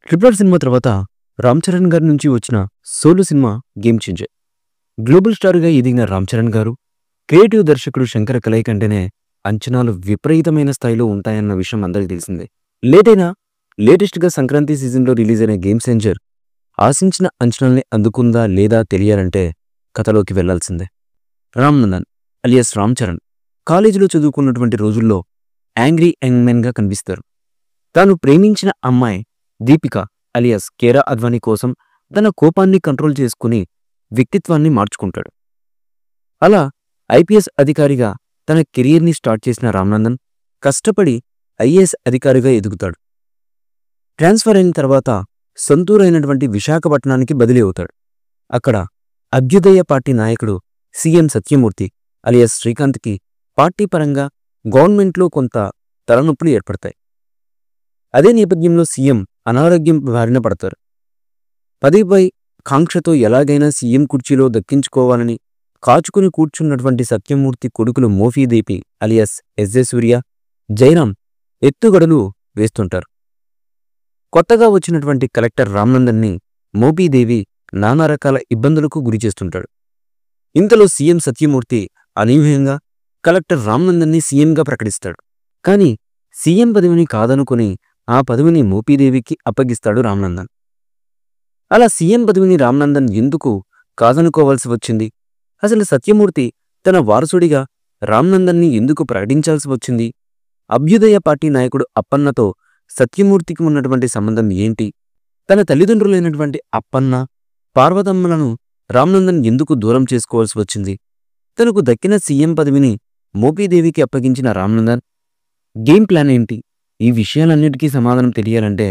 Triple R cinema తర్వాత రామ్ చరణ్ గారి నుంచి వచ్చిన solo cinema game changer. Global స్టార్గా ఎదిగిన రామ్ చరణ్ గారు క్రియేటివ్ దర్శకుడు శంకర్ కలయిక అంటేనే అంచనాలు విపరీతమైన స్థాయిలో ఉంటాయన్న విషయం అందరికీ తెలిసిందే. లేటెస్ట్గా సంక్రాంతి సీజన్లో రిలీజ్ అయిన గేమ్ చేంజర్ ఆశించిన అంచనాల్ని అందుకుందా లేదా తెలియాలంటే కథలోకి వెళ్లాల్సిందే. రామ్ నందన్ అలియాస్ రామ్ చరణ్ కాలేజీలో చదువుకున్నటువంటి రోజుల్లో యాంగ్రీ యంగ్ మెన్ గా కనిపిస్తారు. తాను ప్రేమించిన అమ్మాయి దీపిక అలియాస్ కేరా అద్వానీ కోసం తన కోపాన్ని కంట్రోల్ చేసుకుని వ్యక్తిత్వాన్ని మార్చుకుంటాడు. అలా ఐపీఎస్ అధికారిగా తన కెరియర్ని స్టార్ట్ చేసిన రామ్నందన్ కష్టపడి ఐఏఎస్ అధికారిగా ఎదుగుతాడు. ట్రాన్స్ఫర్ అయిన తర్వాత సొంతూరైనటువంటి విశాఖపట్నానికి బదిలీ అవుతాడు. అక్కడ అభ్యుదయ పార్టీ నాయకుడు సీఎం సత్యమూర్తి అలియాస్ శ్రీకాంత్కి పార్టీ పరంగా గవర్నమెంట్లో కొంత తలనొప్పులు ఏర్పడతాయి. అదే నేపథ్యంలో సీఎం అనారోగ్యం బారిన పడతారు. పదవిపై కాంక్షతో ఎలాగైనా సీఎం కుర్చీలో దక్కించుకోవాలని కాచుకుని కూర్చున్నటువంటి సత్యమూర్తి కొడుకులు మోఫీదేవి అలియాస్ ఎస్జే సూర్య, జయరాం ఎత్తుగడలు వేస్తుంటారు. కొత్తగా వచ్చినటువంటి కలెక్టర్ రామ్నందన్ని మోపీదేవి నానా రకాల ఇబ్బందులకు గురిచేస్తుంటాడు. ఇంతలో సీఎం సత్యమూర్తి అనూహ్యంగా కలెక్టర్ రామ్నందన్ని సీఎంగా ప్రకటిస్తాడు. కానీ సీఎం పదవిని కాదనుకుని ఆ పదవిని మోపీదేవికి అప్పగిస్తాడు రామ్నందన్. అలా సీఎం పదవిని రామ్నందన్ ఎందుకు కాదనుకోవాల్సి వచ్చింది? అసలు సత్యమూర్తి తన వారసుడిగా రామ్నందన్ని ఎందుకు ప్రకటించాల్సి వచ్చింది? అభ్యుదయ పార్టీ నాయకుడు అప్పన్నతో సత్యమూర్తికి ఉన్నటువంటి సంబంధం ఏంటి? తన తల్లిదండ్రులైనటువంటి అప్పన్న, పార్వతమ్మలను రామ్నందన్ ఎందుకు దూరం చేసుకోవాల్సి వచ్చింది? తనకు దక్కిన సీఎం పదవిని మోపీదేవికి అప్పగించిన రామ్నందన్ గేమ్ ప్లాన్ ఏంటి? ఈ విషయాలన్నిటికీ సమాధానం తెలియాలంటే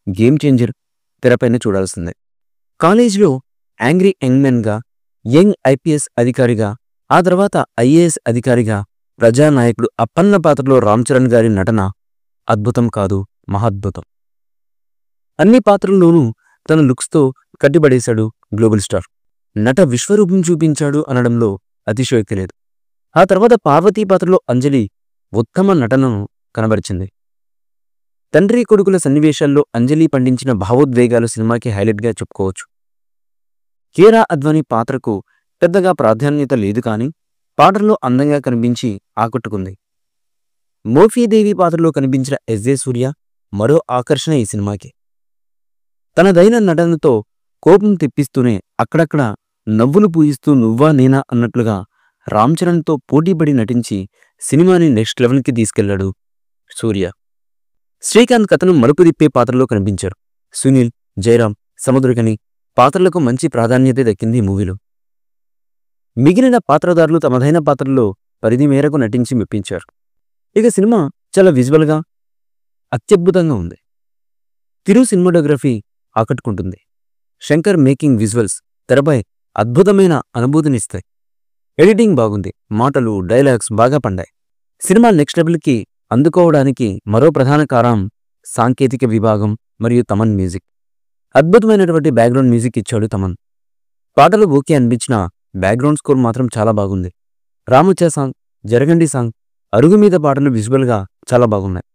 గేమ్ చేంజర్ తెరపైన చూడాల్సిందే. కాలేజీలో యాంగ్రీ యంగ్ మెన్గా, యంగ్ ఐపీఎస్ అధికారిగా, ఆ తర్వాత ఐఏఎస్ అధికారిగా ప్రజానాయకుడు అప్పన్న పాత్రలో రామ్ చరణ్ గారి నటన అద్భుతం కాదు, మహాద్భుతం. అన్ని పాత్రల్లోనూ తన లుక్స్తో కట్టిబడేశాడు గ్లోబల్ స్టార్. నట విశ్వరూపం చూపించాడు అనడంలో అతిశయోక్తి లేదు. ఆ తర్వాత పార్వతీ పాత్రలో అంజలి ఉత్తమ నటనను కనబరిచింది. తండ్రి కొడుకుల సన్నివేశాల్లో అంజలి పండించిన భావోద్వేగాలు సినిమాకి హైలైట్గా చెప్పుకోవచ్చు. కేరా అద్వానీ పాత్రకు పెద్దగా ప్రాధాన్యత లేదు, కానీ పాటల్లో అందంగా కనిపించి ఆకట్టుకుంది. మోఫీదేవి పాత్రలో కనిపించిన ఎస్జే సూర్య మరో ఆకర్షణ ఈ సినిమాకి. తనదైన నటనతో కోపం తెప్పిస్తూనే అక్కడక్కడ నవ్వులు పూయిస్తూ నువ్వా నేనా అన్నట్లుగా రామ్ చరణ్తో పోటీపడి నటించి సినిమాని నెక్స్ట్ లెవెల్కి తీసుకెళ్లాడు సూర్య. శ్రీకాంత్ కథను మలుపు తిప్పే పాత్రలో కనిపించారు. సునీల్, జయరాం, సముద్రకని పాత్రలకు మంచి ప్రాధాన్యత దక్కింది ఈ మూవీలో. మిగిలిన పాత్రధారులు తమదైన పాత్రల్లో పరిధి మేరకు నటించి మెప్పించారు. ఇక సినిమా చాలా విజువల్గా అత్యద్భుతంగా ఉంది. తిరు సినిమాటోగ్రఫీ ఆకట్టుకుంటుంది. శంకర్ మేకింగ్ విజువల్స్ తెరపై అద్భుతమైన అనుభూతినిస్తాయి. ఎడిటింగ్ బాగుంది. మాటలు, డైలాగ్స్ బాగా పండాయి. సినిమా నెక్స్ట్ లెవెల్కి అందుకోవడానికి మరో ప్రధాన కారణం సాంకేతిక విభాగం మరియు తమన్ మ్యూజిక్. అద్భుతమైనటువంటి బ్యాక్గ్రౌండ్ మ్యూజిక్ ఇచ్చాడు తమన్. పాటలు ఓకే అనిపించిన బ్యాక్గ్రౌండ్ స్కోర్ మాత్రం చాలా బాగుంది. రాముచ్చా సాంగ్, జరగండి సాంగ్, అరుగు మీద పాటలు విజువల్గా చాలా బాగున్నాయి.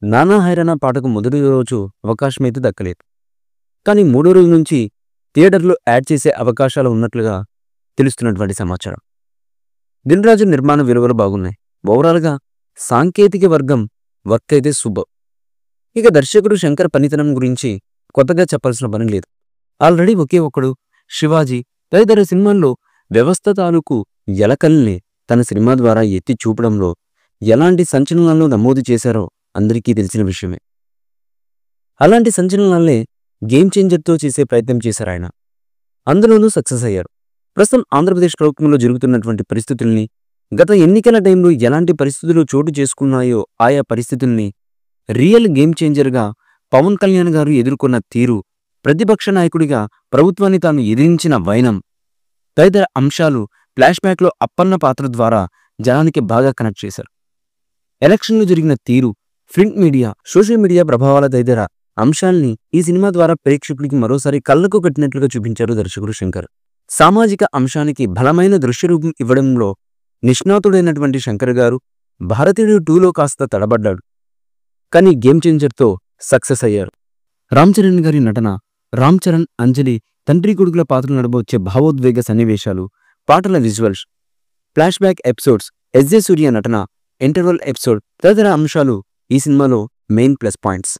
నానా హైరానా పాటకు మొదటి రోజు అవకాశమైతే దక్కలేదు, కానీ మూడో రోజు నుంచి థియేటర్లో యాడ్ చేసే అవకాశాలు ఉన్నట్లుగా తెలుస్తున్నటువంటి సమాచారం. దిల్ రాజు నిర్మాణ విలువలు బాగున్నాయి. ఓవరాల్గా సాంకేతిక వర్క్ అయితే సూపర్. ఇక దర్శకుడు శంకర్ పనితనం గురించి కొత్తగా చెప్పాల్సిన పని లేదు. ఆల్రెడీ ఒకే ఒక్కడు, శివాజీ తదితర సినిమాల్లో వ్యవస్థ తాలూకు ఎలకల్ని తన సినిమా ద్వారా ఎత్తి చూపడంలో ఎలాంటి సంచలనాలను నమోదు చేశారో అందరికీ తెలిసిన విషయమే. అలాంటి సంచలనాలనే గేమ్ చేంజర్తో చేసే ప్రయత్నం చేశారు ఆయన. అందులోనూ సక్సెస్ అయ్యారు. ప్రస్తుతం ఆంధ్రప్రదేశ్ ప్రభుత్వంలో జరుగుతున్నటువంటి పరిస్థితుల్ని, గత ఎన్నికల టైంలో ఎలాంటి పరిస్థితులు చోటు చేసుకున్నాయో ఆయా పరిస్థితుల్ని రియల్ గేమ్ చేంజర్గా పవన్ కళ్యాణ్ గారు ఎదుర్కొన్న తీరు, ప్రతిపక్ష నాయకుడిగా ప్రభుత్వాన్ని తాను ఎదిరించిన వైనం తదితర అంశాలు ఫ్లాష్ బ్యాక్లో అప్పన్న పాత్ర ద్వారా జనానికి బాగా కనెక్ట్ చేశారు. ఎలక్షన్లు జరిగిన తీరు, ప్రింట్ మీడియా, సోషల్ మీడియా ప్రభావాల తదితర అంశాల్ని ఈ సినిమా ద్వారా ప్రేక్షకుడికి మరోసారి కళ్ళకు కట్టినట్లుగా చూపించారు దర్శకుడు శంకర్. సామాజిక అంశానికి బలమైన దృశ్యరూపం ఇవ్వడంలో నిష్ణాతుడైనటువంటి శంకర్ గారు భారతీయుడు 2లో కాస్త తడబడ్డాడు, కానీ గేమ్ చేంజర్తో సక్సెస్ అయ్యారు. రామ్ చరణ్ గారి నటన, రామ్ చరణ్, అంజలి తండ్రి కొడుకుల పాత్రలు నడబోచ్చే భావోద్వేగ సన్నివేశాలు, పాటల visuals, flashback episodes, SJ Surya నటన, ఇంటర్వల్ ఎపిసోడ్ తదితర అంశాలు ఈ సినిమాలో మెయిన్ ప్లస్ పాయింట్స్.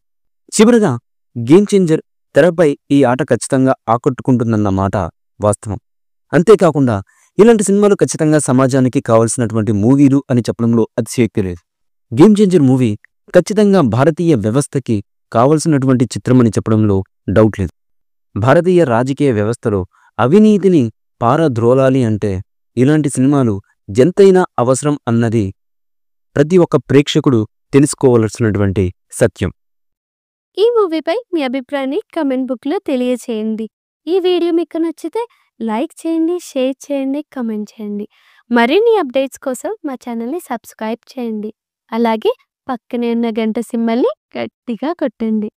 చివరగా గేమ్ చేంజర్ తెరపై ఈ ఆట ఖచ్చితంగా ఆకట్టుకుంటుందన్న మాట వాస్తవం. అంతేకాకుండా ఇలాంటి సినిమాలు ఖచ్చితంగా సమాజానికి కావలసినటువంటి మూవీలు అని చెప్పడంలో అతిశయోక్తి లేదు. గేమ్ చేంజర్ మూవీ ఖచ్చితంగా భారతీయ వ్యవస్థకి కావలసినటువంటి చిత్రమని చెప్పడంలో డౌట్ లేదు. భారతీయ రాజకీయ వ్యవస్థలో అవినీతిని పారద్రోలాలి అంటే ఇలాంటి సినిమాలు ఎంతైనా అవసరం అన్నది ప్రతి ఒక్క ప్రేక్షకుడు తెలుసుకోవాల్సినటువంటి సత్యం. ఈ మూవీపై మీ అభిప్రాయాన్ని కమెంట్ బుక్లో తెలియచేయండి. ఈ వీడియో మీకు నచ్చితే లైక్ చేయండి, షేర్ చేయండి, కమెంట్ చేయండి. మరిన్ని అప్డేట్స్ కోసం మా ఛానల్ని సబ్స్క్రైబ్ చేయండి. అలాగే పక్కనే ఉన్న గంట సింబల్ని గట్టిగా కొట్టండి.